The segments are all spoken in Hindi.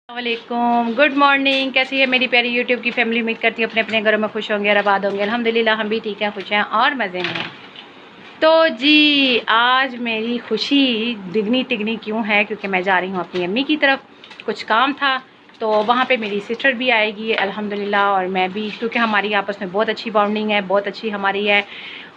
वालेकुम, गुड मॉर्निंग। कैसी है मेरी प्यारी यूट्यूब की फैमिली? उम्मीद करती हूँ अपने अपने घरों में खुश होंगे और आबाद होंगे। अल्हम्दुलिल्लाह हम भी ठीक हैं, खुश हैं और मज़े में हैं। तो जी, आज मेरी खुशी दिगनी तिगनी क्यों है, क्योंकि मैं जा रही हूँ अपनी अम्मी की तरफ। कुछ काम था तो वहाँ पे मेरी सिस्टर भी आएगी अल्हम्दुलिल्लाह, और मैं भी, क्योंकि हमारी आपस में बहुत अच्छी बॉन्डिंग है, बहुत अच्छी हमारी है,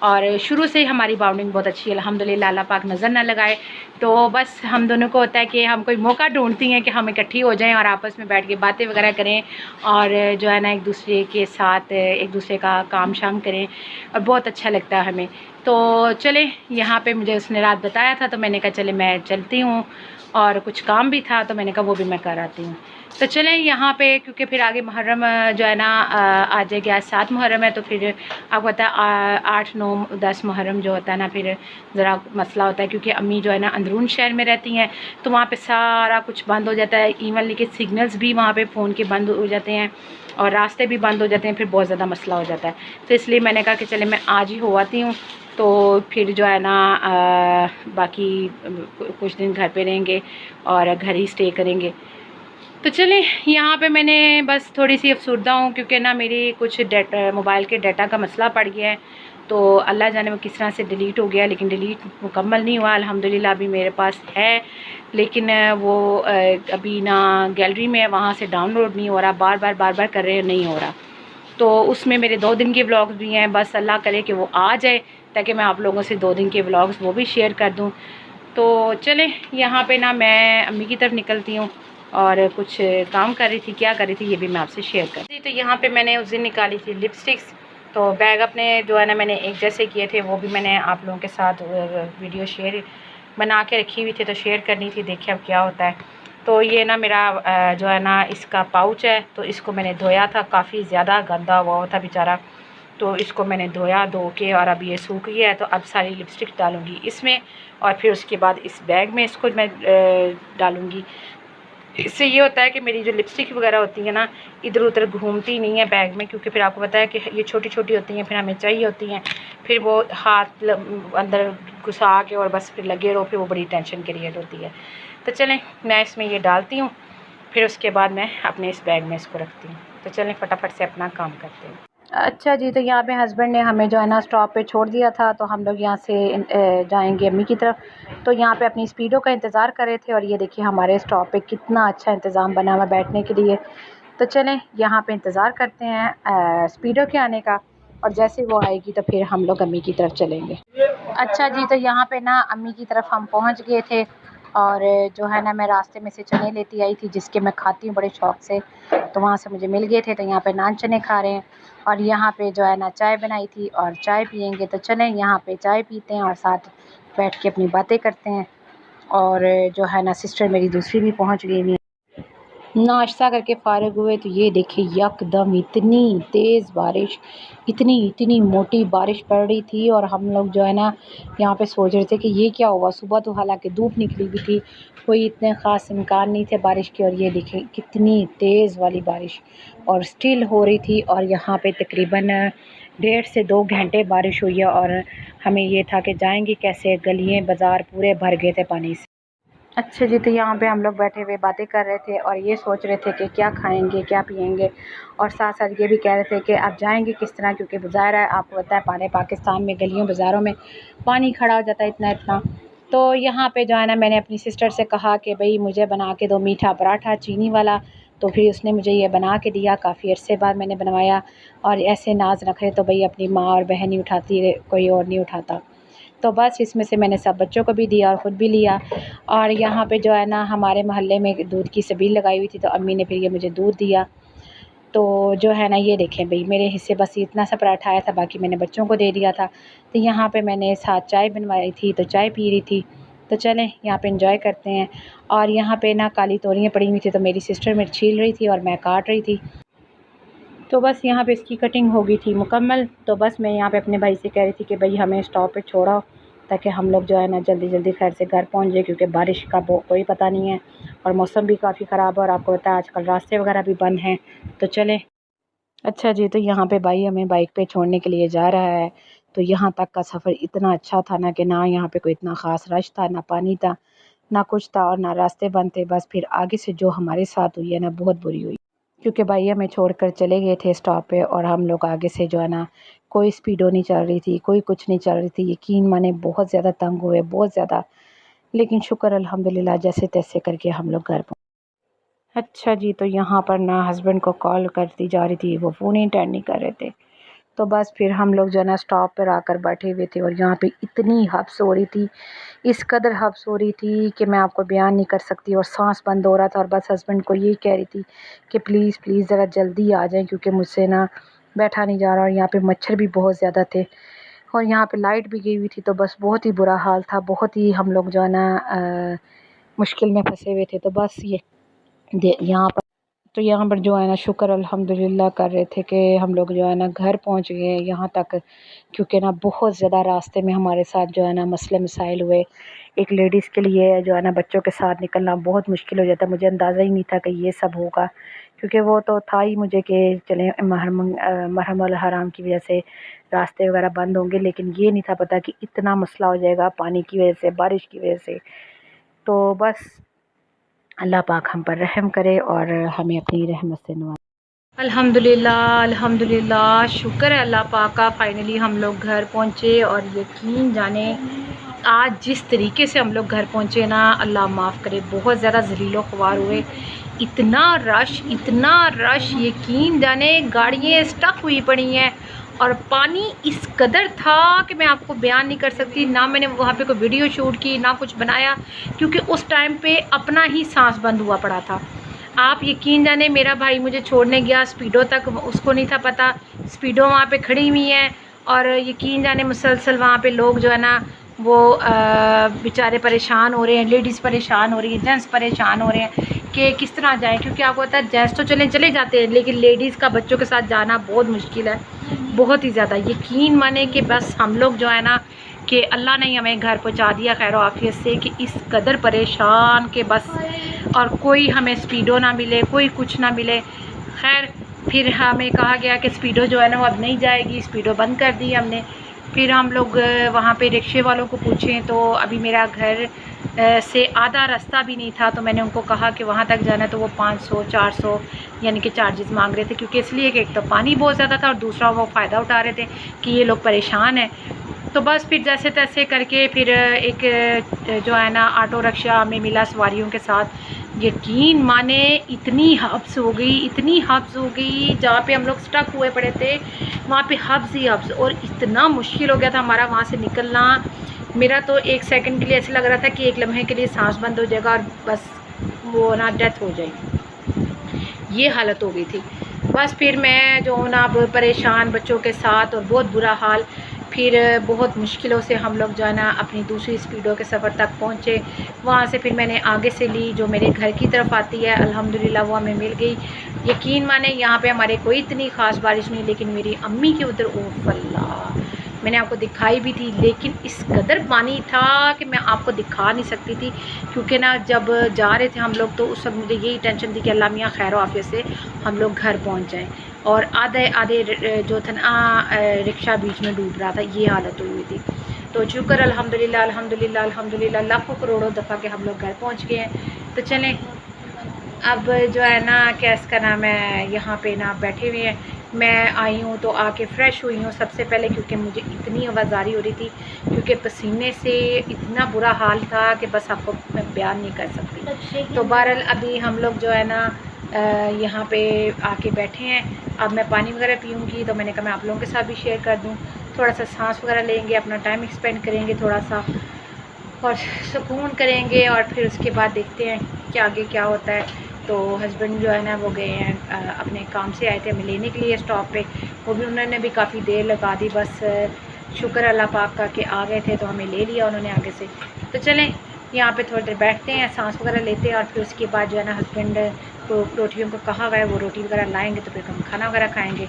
और शुरू से ही हमारी बॉन्डिंग बहुत अच्छी है अल्हम्दुलिल्लाह। अल्लाह पाक नज़र ना लगाए। तो बस हम दोनों को होता है कि हम कोई मौका ढूंढती हैं कि हम इकट्ठी हो जाएं और आपस में बैठ के बातें वगैरह करें, और जो है ना एक दूसरे के साथ एक दूसरे का काम शाम करें, और बहुत अच्छा लगता है हमें। तो चले, यहाँ पे मुझे उसने रात बताया था तो मैंने कहा चले मैं चलती हूँ, और कुछ काम भी था तो मैंने कहा वो भी मैं कर आती हूँ। तो चलें यहाँ पे, क्योंकि फिर आगे मुहर्रम जो है ना आ जाएगी। आज 7 मुहर्रम है, तो फिर आपको पता है 8 9 10 मुहर्रम जो होता है ना, फिर ज़रा मसला होता है, क्योंकि अम्मी जो है ना अंदरून शहर में रहती हैं, तो वहाँ पे सारा कुछ बंद हो जाता है। इवन लेकिन सिग्नल्स भी वहाँ पे फ़ोन के बंद हो जाते हैं, और रास्ते भी बंद हो जाते हैं, फिर बहुत ज़्यादा मसला हो जाता है। तो इसलिए मैंने कहा कि चले मैं आज ही हो आती हूँ, तो फिर जो है ना बाकी कुछ दिन घर पे रहेंगे और घर ही स्टे करेंगे। तो चलें, यहाँ पे मैंने बस थोड़ी सी अफसरदा हूँ, क्योंकि ना मेरी कुछ डाटा, मोबाइल के डाटा का मसला पड़ गया है। तो अल्लाह जाने वो किस तरह से डिलीट हो गया, लेकिन डिलीट मुकम्मल नहीं हुआ अल्हम्दुलिल्लाह। अभी मेरे पास है, लेकिन वो अभी ना गैलरी में, वहाँ से डाउनलोड नहीं हो रहा, बार बार कर रहे हैं, नहीं हो रहा। तो उसमें मेरे 2 दिन के व्लॉग्स भी हैं, बस अल्लाह करे कि वो आ जाए, ताकि मैं आप लोगों से 2 दिन के व्लॉग्स वो भी शेयर कर दूँ। तो चलें, यहाँ पे ना मैं अम्मी की तरफ निकलती हूँ, और कुछ काम कर रही थी, क्या कर रही थी ये भी मैं आपसे शेयर कर दी। तो यहाँ पे मैंने उस दिन निकाली थी लिपस्टिक्स। तो बैग अपने जो है ना मैंने एक जैसे किए थे, वो भी मैंने आप लोगों के साथ वीडियो शेयर बना के रखी हुई थी, तो शेयर करनी थी। देखिए अब क्या होता है। तो ये ना मेरा जो है ना इसका पाउच है, तो इसको मैंने धोया था, काफ़ी ज़्यादा गंदा हुआ था बेचारा। तो इसको मैंने धोया, धो के, और अब ये सूख गया है। तो अब सारी लिपस्टिक डालूँगी इसमें, और फिर उसके बाद इस बैग में इसको मैं डालूँगी। इससे ये होता है कि मेरी जो लिपस्टिक वगैरह होती है ना, इधर उधर घूमती नहीं है बैग में, क्योंकि फिर आपको पता है कि ये छोटी छोटी होती हैं, फिर हमें चाहिए होती हैं, फिर वो हाथ अंदर घुसा के और बस फिर लगे रहो, फिर वो बड़ी टेंशन क्रिएट होती है। तो चलें, मैं इसमें ये डालती हूँ, फिर उसके बाद मैं अपने इस बैग में इसको रखती हूँ। तो चलें फटाफट से अपना काम करते हैं। अच्छा जी, तो यहाँ पे हस्बैंड ने हमें जो है ना स्टॉप पे छोड़ दिया था, तो हम लोग यहाँ से जाएंगे अम्मी की तरफ। तो यहाँ पे अपनी स्पीडो का इंतज़ार कर रहे थे, और ये देखिए हमारे स्टॉप पे कितना अच्छा इंतज़ाम बना हुआ बैठने के लिए। तो चलें यहाँ पे इंतज़ार करते हैं स्पीडो के आने का, और जैसे वो आएगी तो फिर हम लोग अम्मी की तरफ चलेंगे। अच्छा जी, तो यहाँ पे ना अम्मी की तरफ हम पहुँच गए थे, और जो है ना मैं रास्ते में से चने लेती आई थी, जिसके मैं खाती हूँ बड़े शौक़ से। तो वहाँ से मुझे मिल गए थे, तो यहाँ पे नान चने खा रहे हैं, और यहाँ पे जो है ना चाय बनाई थी और चाय पियेंगे। तो चलें यहाँ पे चाय पीते हैं और साथ बैठ के अपनी बातें करते हैं। और जो है ना सिस्टर मेरी दूसरी भी पहुँच गई हुई है। नाश्ता करके फ़ारिग हुए तो ये देखिए यकदम इतनी तेज़ बारिश, इतनी इतनी मोटी बारिश पड़ रही थी, और हम लोग जो है ना यहाँ पे सोच रहे थे कि ये क्या हुआ। सुबह तो हालांकि धूप निकली हुई थी, कोई इतने ख़ास इम्कान नहीं थे बारिश के, और ये देखें कितनी तेज़ वाली बारिश और स्टिल हो रही थी। और यहाँ पे तकरीबन 1.5 से 2 घंटे बारिश हुई है, और हमें ये था कि जाएंगे कैसे, गलियाँ बाज़ार पूरे भर गए थे पानी से। अच्छा जी, तो यहाँ पे हम लोग बैठे हुए बातें कर रहे थे, और ये सोच रहे थे कि क्या खाएंगे क्या पिएंगे, और साथ साथ ये भी कह रहे थे कि अब जाएंगे किस तरह, क्योंकि ज़ाहिर है आपको पता है पानी पाकिस्तान में गलियों बाज़ारों में पानी खड़ा हो जाता है इतना इतना। तो यहाँ पे जो है ना मैंने अपनी सिस्टर से कहा कि भाई मुझे बना के दो मीठा पराठा चीनी वाला। तो फिर उसने मुझे ये बना के दिया, काफ़ी अरसे बाद मैंने बनवाया। और ऐसे नाज रखे तो भाई अपनी माँ और बहन ही उठाती है, कोई और नहीं उठाता। तो बस इसमें से मैंने सब बच्चों को भी दिया और ख़ुद भी लिया। और यहाँ पे जो है ना हमारे मोहल्ले में दूध की सबील लगाई हुई थी, तो अम्मी ने फिर ये मुझे दूध दिया। तो जो है ना ये देखें भाई मेरे हिस्से बस इतना सा पराठा आया था, बाकी मैंने बच्चों को दे दिया था। तो यहाँ पे मैंने साथ चाय बनवाई थी, तो चाय पी रही थी। तो चलें यहाँ पे एंजॉय करते हैं। और यहाँ पे ना काली तोरियाँ पड़ी हुई थी, तो मेरी सिस्टर मिर्च छील रही थी और मैं काट रही थी। तो बस यहाँ पे इसकी कटिंग हो गई थी मुकम्मल। तो बस मैं यहाँ पे अपने भाई से कह रही थी कि भाई हमें स्टॉप पे छोड़ो, ताकि हम लोग जो है ना जल्दी जल्दी खैर से घर पहुँच जाए, क्योंकि बारिश का कोई पता नहीं है, और मौसम भी काफ़ी ख़राब है, और आपको पता है आजकल रास्ते वगैरह भी बंद हैं। तो चलें। अच्छा जी, तो यहाँ पे भाई हमें बाइक पे छोड़ने के लिए जा रहा है। तो यहाँ तक का सफ़र इतना अच्छा था ना, कि ना यहाँ पे कोई इतना ख़ास रश था, ना पानी था, ना कुछ था और ना रास्ते बंद थे। बस फिर आगे से जो हमारे साथ हुई है ना, बहुत बुरी हुई, क्योंकि भैया हमें छोड़कर चले गए थे स्टॉप पे और हम लोग आगे से जो है ना, कोई स्पीडो नहीं चल रही थी, कोई कुछ नहीं चल रही थी। यकीन माने बहुत ज़्यादा तंग हुए, बहुत ज़्यादा। लेकिन शुक्र अल्हम्दुलिल्लाह जैसे तैसे करके हम लोग घर पहुँचे। अच्छा जी, तो यहाँ पर ना हस्बैंड को कॉल करती जा रही थी, वो फ़ोन ही अटेंड नहीं कर रहे थे। तो बस फिर हम लोग जो है ना स्टॉप पर आकर बैठे हुए थे और यहाँ पे इतनी हब्स हो रही थी, इस कदर हब्स हो रही थी कि मैं आपको बयान नहीं कर सकती, और सांस बंद हो रहा था। और बस हस्बैंड को ये कह रही थी कि प्लीज़ प्लीज़ ज़रा जल्दी आ जाएं, क्योंकि मुझसे ना बैठा नहीं जा रहा, और यहाँ पे मच्छर भी बहुत ज़्यादा थे और यहाँ पे लाइट भी गई हुई थी। तो बस बहुत ही बुरा हाल था, बहुत ही हम लोग जो है ना मुश्किल में फंसे हुए थे। तो बस ये यहाँ पर, तो यहाँ पर जो है ना शुक्र अल्हम्दुलिल्लाह कर रहे थे कि हम लोग जो है ना घर पहुँच गए यहाँ तक, क्योंकि ना बहुत ज़्यादा रास्ते में हमारे साथ जो है ना मसले मसाइल हुए। एक लेडीज़ के लिए जो है ना बच्चों के साथ निकलना बहुत मुश्किल हो जाता है। मुझे अंदाज़ा ही नहीं था कि ये सब होगा, क्योंकि वो तो था ही मुझे कि चले महरम अल हराम की वजह से रास्ते वगैरह बंद होंगे, लेकिन ये नहीं था पता कि इतना मसला हो जाएगा पानी की वजह से, बारिश की वजह से। तो बस अल्लाह पाक हम पर रहम करे और हमें अपनी रहमत से नवाज़े। अल्हम्दुलिल्लाह अल्हम्दुलिल्लाह, शुक्र है अल्लाह पाक का, फ़ाइनली हम लोग घर पहुँचे। और यकीन जाने आज जिस तरीके से हम लोग घर पहुँचे ना, अल्लाह माफ़ करे, बहुत ज़्यादा ज़लीलो ख्वार हुए। इतना रश, यकीन जाने गाड़ियाँ स्टक हुई पड़ी हैं और पानी इस कदर था कि मैं आपको बयान नहीं कर सकती। ना मैंने वहाँ पे कोई वीडियो शूट की, ना कुछ बनाया, क्योंकि उस टाइम पे अपना ही सांस बंद हुआ पड़ा था। आप यकीन जाने, मेरा भाई मुझे छोड़ने गया स्पीडो तक, उसको नहीं था पता स्पीडो वहाँ पे खड़ी हुई है। और यकीन जाने मुसलसल वहाँ पे लोग जो है ना वो बेचारे परेशान हो रहे हैं, लेडीज़ परेशान हो रही हैं, जेंट्स परेशान हो रहे हैं कि किस तरह जाएं, क्योंकि आपको पता है जेंट्स तो चले जाते हैं, लेकिन लेडीज़ का बच्चों के साथ जाना बहुत मुश्किल है, बहुत ही ज़्यादा। यकीन माने कि बस हम लोग जो है ना कि अल्लाह ने हमें घर पहुंचा दिया खैर आफियत से, कि इस कदर परेशान के बस, और कोई हमें स्पीडो ना मिले, कोई कुछ ना मिले। खैर फिर हमें कहा गया कि स्पीडो जो है ना वो अब नहीं जाएगी, स्पीडो बंद कर दी हमने। फिर हम लोग वहाँ पे रिक्शे वालों को पूछें तो अभी मेरा घर से आधा रास्ता भी नहीं था, तो मैंने उनको कहा कि वहाँ तक जाना है, तो वो 500-400 यानी कि चार्जेस मांग रहे थे, क्योंकि इसलिए कि एक तो पानी बहुत ज़्यादा था और दूसरा वो फ़ायदा उठा रहे थे कि ये लोग परेशान हैं। तो बस फिर जैसे तैसे करके फिर एक जो है ना ऑटो रिक्शा में मिला सवारियों के साथ। यकीन माने इतनी हब्स हो गई, इतनी हब्स हो गई, जहाँ पे हम लोग स्टक हुए पड़े थे वहाँ पे हब्स ही हब्स, और इतना मुश्किल हो गया था हमारा वहाँ से निकलना। मेरा तो एक सेकंड के लिए ऐसे लग रहा था कि एक लम्हे के लिए सांस बंद हो जाएगा और बस वो ना डेथ हो जाएगी, ये हालत हो गई थी। बस फिर मैं जो ना अब परेशान बच्चों के साथ और बहुत बुरा हाल। फिर बहुत मुश्किलों से हम लोग जो है ना अपनी दूसरी स्पीडो के सफ़र तक पहुँचे। वहाँ से फिर मैंने आगे से ली जो मेरे घर की तरफ आती है, अल्हम्दुलिल्लाह वो हमें मिल गई। यकीन माने यहाँ पे हमारे कोई इतनी ख़ास बारिश नहीं, लेकिन मेरी अम्मी के उधर ओह अल्लाह, मैंने आपको दिखाई भी थी, लेकिन इस कदर पानी था कि मैं आपको दिखा नहीं सकती थी, क्योंकि ना जब जा रहे थे हम लोग तो उस वक्त मुझे यही टेंशन थी कि अल्लाह मियाँ खैर आफियत से हम लोग घर पहुँच जाएँ। और आधे आधे जो था ना रिक्शा बीच में डूब रहा था, ये हालत हुई थी। तो शुक्र अल्हम्दुलिल्लाह अल्हम्दुलिल्लाह अल्हम्दुलिल्लाह, लाखों करोड़ों दफ़ा के हम लोग घर पहुँच गए हैं। तो चलें अब जो है ना क्या इसका नाम है, यहाँ पे ना बैठे हुए हैं। मैं आई हूँ तो आके फ़्रेश हुई हूँ सबसे पहले, क्योंकि मुझे इतनी आवाज़ारी हो रही थी, क्योंकि पसीने से इतना बुरा हाल था कि बस आपको मैं बयान नहीं कर सकती। तो बहरहाल अभी हम लोग जो है ना यहाँ पे आके बैठे हैं। अब मैं पानी वगैरह पीऊँगी, तो मैंने कहा मैं आप लोगों के साथ भी शेयर कर दूँ, थोड़ा सा सांस वगैरह लेंगे, अपना टाइम एक्सपेंड करेंगे थोड़ा सा और सुकून करेंगे, और फिर उसके बाद देखते हैं कि आगे क्या होता है। तो हस्बैंड जो है ना वो गए हैं अपने काम से, आए थे हमें लेने के लिए स्टॉप पे, वो भी उन्होंने भी काफ़ी देर लगा दी। बस शुक्र अल्लाह पाक का कि आ गए थे तो हमें ले लिया उन्होंने आगे से। तो चलें यहाँ पे थोड़ी देर बैठते हैं, सांस वगैरह लेते हैं, और फिर उसके बाद जो है ना हस्बैंड को रोटियों को कहा हुआ है वो रोटी वगैरह लाएँगे, तो फिर हम खाना वगैरह खाएँगे।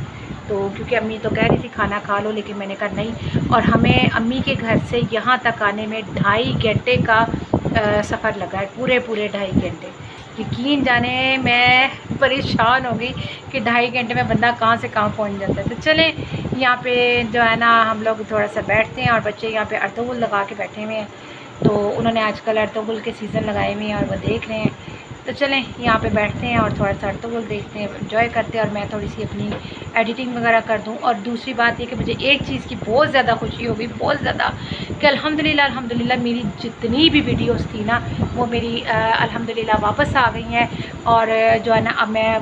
तो क्योंकि अम्मी तो कह रही थी खाना खा लो, लेकिन मैंने कहा नहीं। और हमें अम्मी के घर से यहाँ तक आने में 2.5 घंटे का सफ़र लगा है, पूरे 2.5 घंटे। यकीन जाने मैं परेशान हो गई कि 2.5 घंटे में बंदा कहाँ से कहाँ पहुँच जाता है। तो चलें यहाँ पे जो है ना हम लोग थोड़ा सा बैठते हैं, और बच्चे यहाँ पे अर्तुगरुल लगा के बैठे हुए हैं। तो उन्होंने आजकल अर्तुगरुल के सीज़न लगाए हुए हैं और वो देख रहे हैं। तो चलें यहाँ पे बैठते हैं और थोड़ा सा अर्तुगरुल देखते हैं, एंजॉय करते हैं और मैं थोड़ी सी अपनी एडिटिंग वगैरह कर दूँ। और दूसरी बात ये कि मुझे एक चीज़ की बहुत ज़्यादा खुशी होगी, बहुत ज़्यादा, कि अल्हम्दुलिल्लाह मेरी जितनी भी वीडियोस थी ना वो मेरी अल्हम्दुलिल्लाह वापस आ गई हैं। और जो है ना अब मैं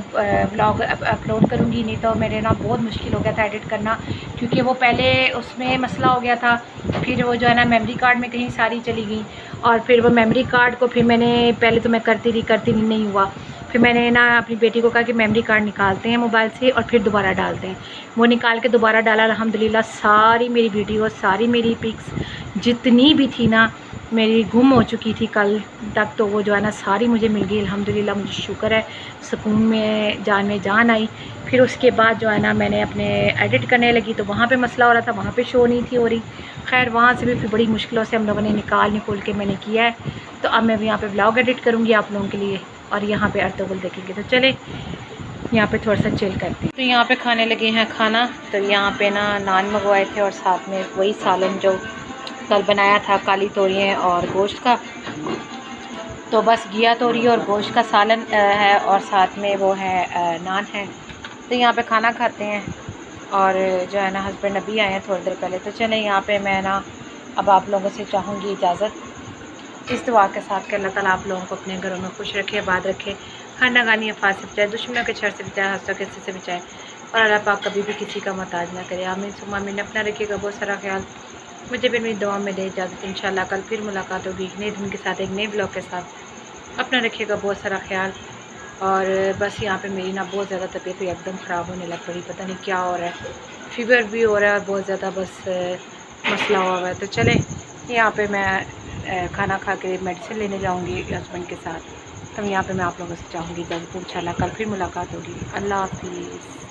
व्लॉग अपलोड करूँगी, नहीं तो मेरे ना बहुत मुश्किल हो गया था एडिट करना, क्योंकि वो पहले उसमें मसला हो गया था, फिर वो जो है ना मेमोरी कार्ड में कहीं सारी चली गई, और फिर वो मेमोरी कार्ड को फिर मैंने पहले तो मैं करती नहीं हुआ, फिर मैंने ना अपनी बेटी को कहा कि मेमोरी कार्ड निकालते हैं मोबाइल से और फिर दोबारा डालते हैं। वो निकाल के दोबारा डाला, अल्हम्दुलिल्लाह सारी मेरी वीडियो, सारी मेरी पिक्स जितनी भी थी ना मेरी गुम हो चुकी थी कल तक, तो वो जो है ना सारी मुझे मिल गई अल्हम्दुलिल्लाह। मुझे शुक्र है, सुकून में जान आई। फिर उसके बाद जो है ना मैंने अपने एडिट करने लगी, तो वहाँ पे मसला हो रहा था, वहाँ पे शो नहीं थी हो रही। खैर वहाँ से भी फिर बड़ी मुश्किलों से हम लोगों ने निकाल के मैंने किया है। तो अब मैं भी यहाँ पे व्लॉग एडिट करूँगी आप लोगों के लिए, और यहाँ पे अर्तुगरुल देखेंगे। तो चले यहाँ पे थोड़ा सा चिल करते हैं। तो यहाँ पे खाने लगे हैं खाना। तो यहाँ पे ना नान मंगवाए थे और साथ में वही सालन जो कल बनाया था, काली तोरियाँ और गोश्त का। तो बस घिया तोरी और गोश्त का सालन है, और साथ में वो है नान है। तो यहाँ पे खाना खाते हैं, और जो है ना हस्बैंड अभी आए हैं थोड़ी देर पहले। तो चलें यहाँ पे मैं ना अब आप लोगों से चाहूँगी इजाज़त इस दुआ के साथ कि अल्लाह ताला आप लोगों को अपने घरों में खुश रखे, आबाद रखे, हर नागानी अफवाह से बचाए, दुश्मनों के शर से बचाए, हंसों के से बचाए, और अल्लाह पाक कभी भी किसी का मोहताज ना करे। आमीन सुम्मा आमीन। अपना रखिएगा बहुत सारा ख्याल। मुझे भी मेरी दुआ में दे इजाज़त। इंशाल्लाह कल फिर मुलाकात होगी एक नए दिन के साथ, एक नए ब्लॉग के साथ। अपना रखिएगा बहुत सारा ख्याल। और बस यहाँ पे मेरी ना बहुत ज़्यादा तबीयत एकदम ख़राब होने लग पड़ी, पता नहीं क्या हो रहा है, फीवर भी हो रहा है बहुत ज़्यादा, बस मसला हुआ है। तो चले यहाँ पे मैं खाना खा के मेडिसिन लेने जाऊँगी हस्बैंड के साथ। तो यहाँ पे मैं आप लोगों से चाहूँगी जल्द इंशाल्लाह कल फिर मुलाकात होगी। अल्लाह हाफिज़।